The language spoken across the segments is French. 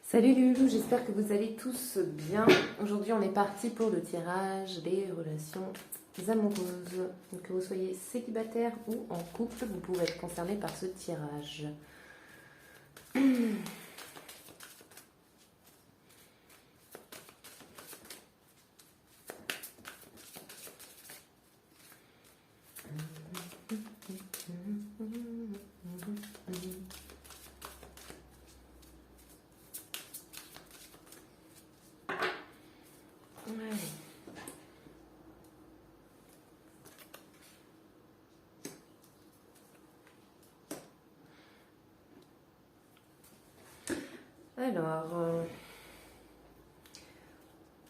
Salut les loulous, j'espère que vous allez tous bien. Aujourd'hui, on est parti pour le tirage des relations amoureuses. Donc, que vous soyez célibataire ou en couple, vous pourrez être concerné par ce tirage. Allez. Alors,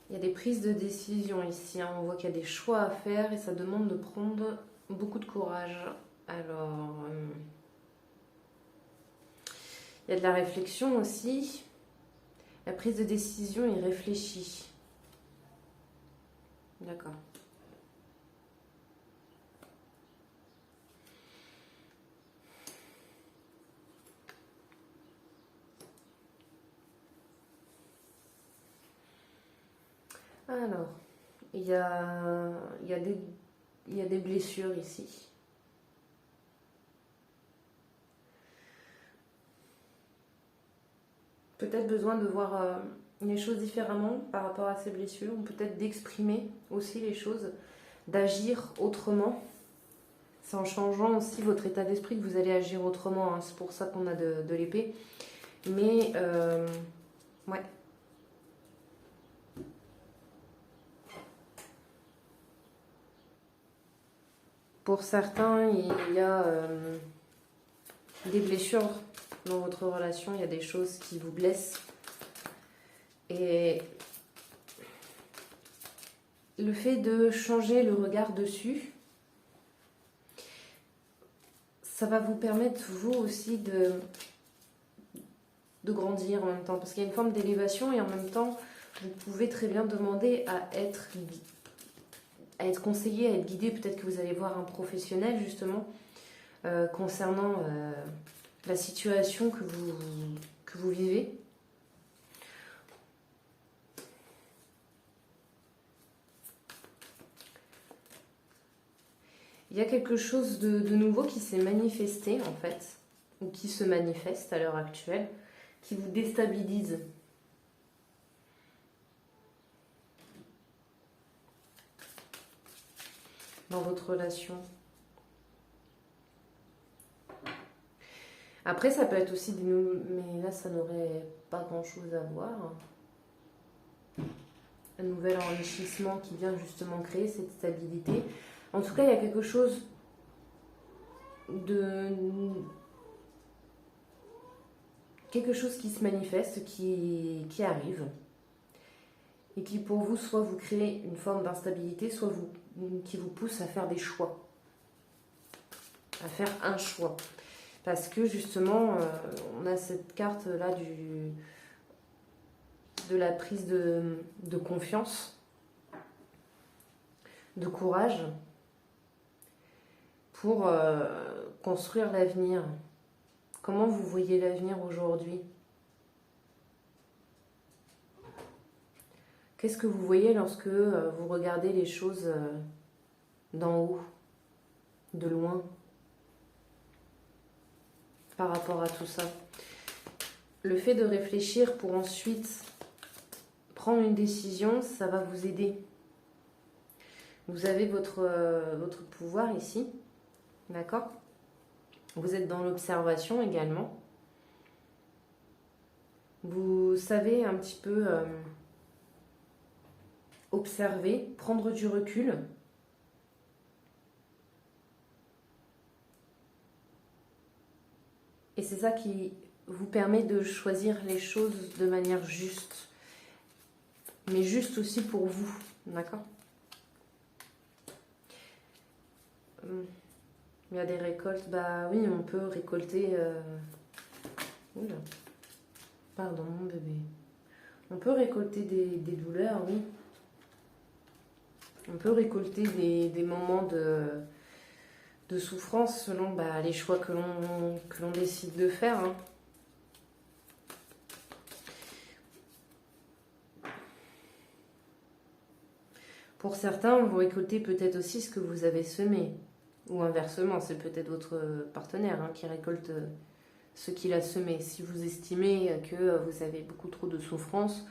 il y a des prises de décision ici, hein. On voit qu'il y a des choix à faire et ça demande de prendre beaucoup de courage. Alors, il y a de la réflexion aussi. La prise de décision est réfléchie. D'accord. Alors, il y a des blessures ici. Peut-être besoin de voir les choses différemment par rapport à ces blessures, ou peut-être d'exprimer aussi les choses, d'agir autrement. C'est en changeant aussi votre état d'esprit que vous allez agir autrement, hein. C'est pour ça qu'on a de l'épée. Mais, ouais. Pour certains, il y a des blessures dans votre relation, il y a des choses qui vous blessent. Et le fait de changer le regard dessus, ça va vous permettre, vous aussi, de grandir en même temps. Parce qu'il y a une forme d'élévation et en même temps, vous pouvez très bien demander à être conseillé, à être guidé. Peut-être que vous allez voir un professionnel, justement, concernant la situation que vous vivez. Il y a quelque chose de nouveau qui s'est manifesté, en fait, ou qui se manifeste à l'heure actuelle, qui vous déstabilise. Dans votre relation. Après, ça peut être aussi des nouveaux... Mais là, ça n'aurait pas grand-chose à voir. Un nouvel enrichissement qui vient justement créer cette stabilité. En tout cas, il y a quelque chose quelque chose qui se manifeste, qui arrive. Et qui pour vous, soit vous crée une forme d'instabilité, soit qui vous pousse à faire des choix. À faire un choix. Parce que justement, on a cette carte-là de la prise de confiance, de courage, pour construire l'avenir. Comment vous voyez l'avenir aujourd'hui? Qu'est-ce que vous voyez lorsque vous regardez les choses d'en haut, de loin, par rapport à tout ça? Le fait de réfléchir pour ensuite prendre une décision, ça va vous aider. Vous avez votre pouvoir ici, d'accord? Vous êtes dans l'observation également. Vous savez un petit peu observer, prendre du recul. Et c'est ça qui vous permet de choisir les choses de manière juste. Mais juste aussi pour vous, d'accord? Il y a des récoltes, bah oui, on peut récolter... Oula, pardon mon bébé. On peut récolter des douleurs, oui. On peut récolter des moments de souffrance selon les choix que l'on décide de faire, hein. Pour certains, vous récoltez peut-être aussi ce que vous avez semé. Ou inversement, c'est peut-être votre partenaire qui récolte ce qu'il a semé. Si vous estimez que vous avez beaucoup trop de souffrance,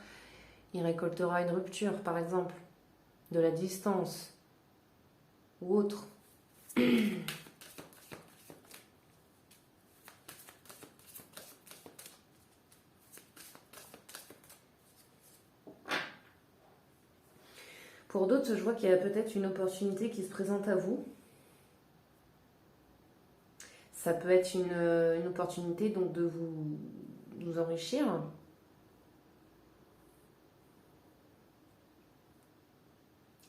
il récoltera une rupture, par exemple, de la distance ou autre. Pour d'autres, je vois qu'il y a peut-être une opportunité qui se présente à vous. Ça peut être une opportunité donc de vous enrichir.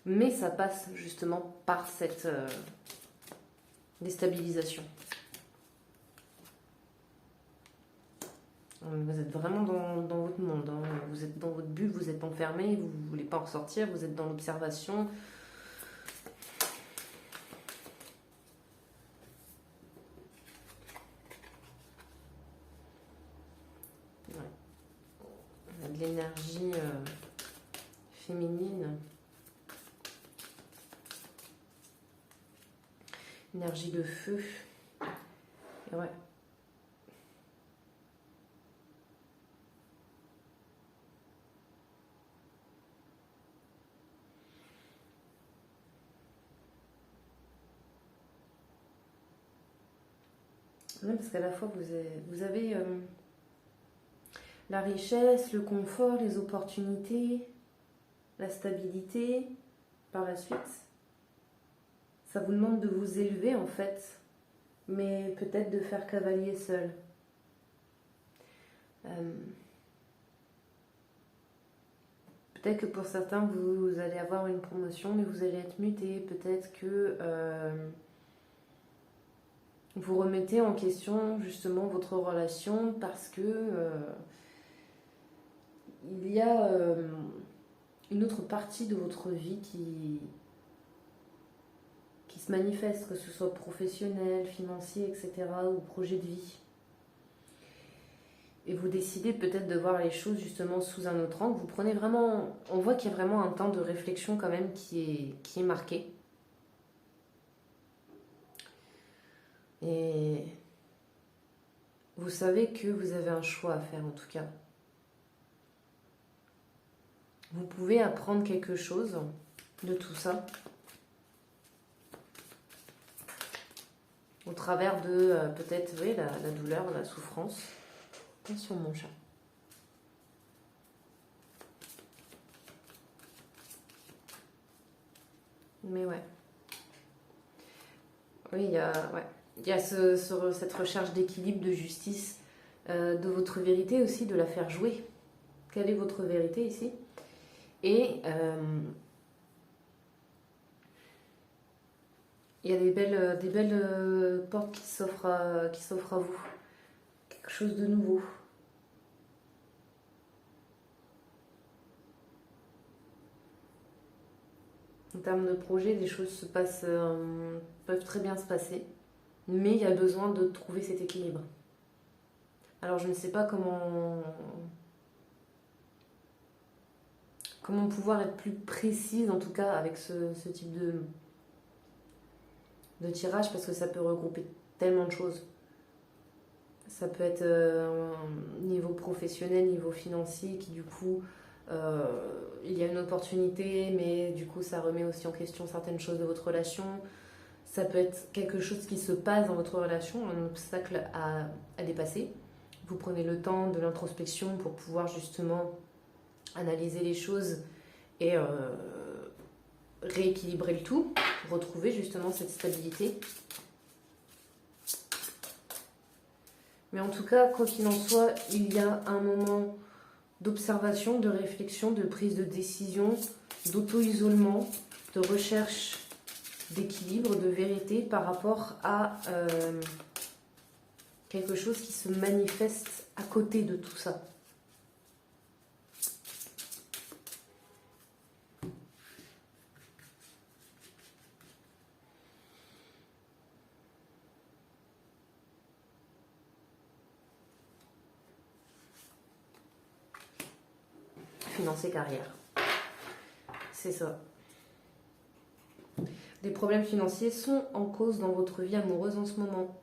Mais ça passe justement par cette déstabilisation. Vous êtes vraiment dans votre monde. Vous êtes dans votre bulle, vous êtes enfermé, vous ne voulez pas en sortir, vous êtes dans l'observation. Il y a de l'énergie féminine. Énergie de feu. Et ouais. Oui, parce qu'à la fois, vous avez la richesse, le confort, les opportunités, la stabilité. Par la suite, ça vous demande de vous élever en fait, mais peut-être de faire cavalier seul. Peut-être que pour certains, vous allez avoir une promotion, mais vous allez être muté. Peut-être que vous remettez en question justement votre relation parce que il y a une autre partie de votre vie qui se manifeste, que ce soit professionnel, financier, etc., ou projet de vie. Et vous décidez peut-être de voir les choses justement sous un autre angle. Vous prenez vraiment, on voit qu'il y a vraiment un temps de réflexion quand même qui est marqué. Et vous savez que vous avez un choix à faire en tout cas. Vous pouvez apprendre quelque chose de tout ça au travers de peut-être la douleur, la souffrance. Attention mon chat. Mais ouais. Oui, il y a cette recherche d'équilibre, de justice, de votre vérité aussi, de la faire jouer. Quelle est votre vérité ici? Et il y a des belles portes qui s'offrent à vous. Quelque chose de nouveau. En termes de projet, des choses peuvent très bien se passer. Mais il y a besoin de trouver cet équilibre. Alors je ne sais pas comment pouvoir être plus précise en tout cas avec ce type de tirage parce que ça peut regrouper tellement de choses. Ça peut être niveau professionnel, niveau financier qui du coup il y a une opportunité mais du coup ça remet aussi en question certaines choses de votre relation. Ça peut être quelque chose qui se passe dans votre relation, un obstacle à dépasser. Vous prenez le temps de l'introspection pour pouvoir justement analyser les choses et rééquilibrer le tout, retrouver justement cette stabilité. Mais en tout cas, quoi qu'il en soit, il y a un moment d'observation, de réflexion, de prise de décision, d'auto-isolement, de recherche d'équilibre, de vérité par rapport à quelque chose qui se manifeste à côté de tout ça. Financer carrière. C'est ça. Des problèmes financiers sont en cause dans votre vie amoureuse en ce moment.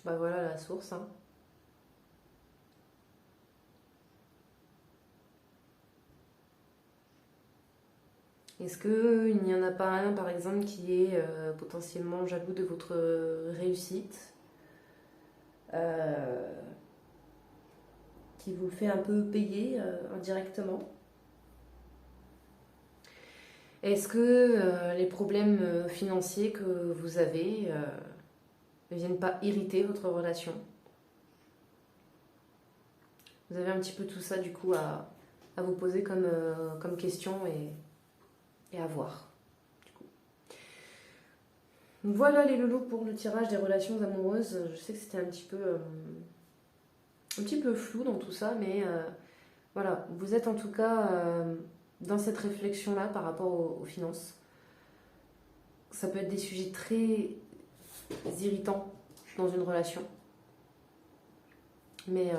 Bah voilà la source, hein. Est-ce qu'il n'y en a pas un, par exemple, qui est potentiellement jaloux de votre réussite, euh, qui vous fait un peu payer indirectement? Est-ce que les problèmes financiers que vous avez ne viennent pas irriter votre relation? Vous avez un petit peu tout ça du coup à vous poser comme question et à voir. Voilà les loulous pour le tirage des relations amoureuses. Je sais que c'était un petit peu flou dans tout ça, mais voilà, vous êtes en tout cas dans cette réflexion-là par rapport aux finances. Ça peut être des sujets très irritants dans une relation, mais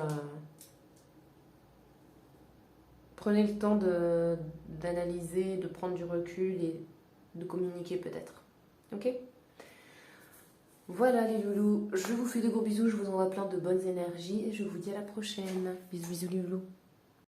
prenez le temps d'analyser, de prendre du recul et de communiquer peut-être. Ok? Voilà les loulous, je vous fais de gros bisous, je vous envoie plein de bonnes énergies et je vous dis à la prochaine. Bisous bisous les loulous.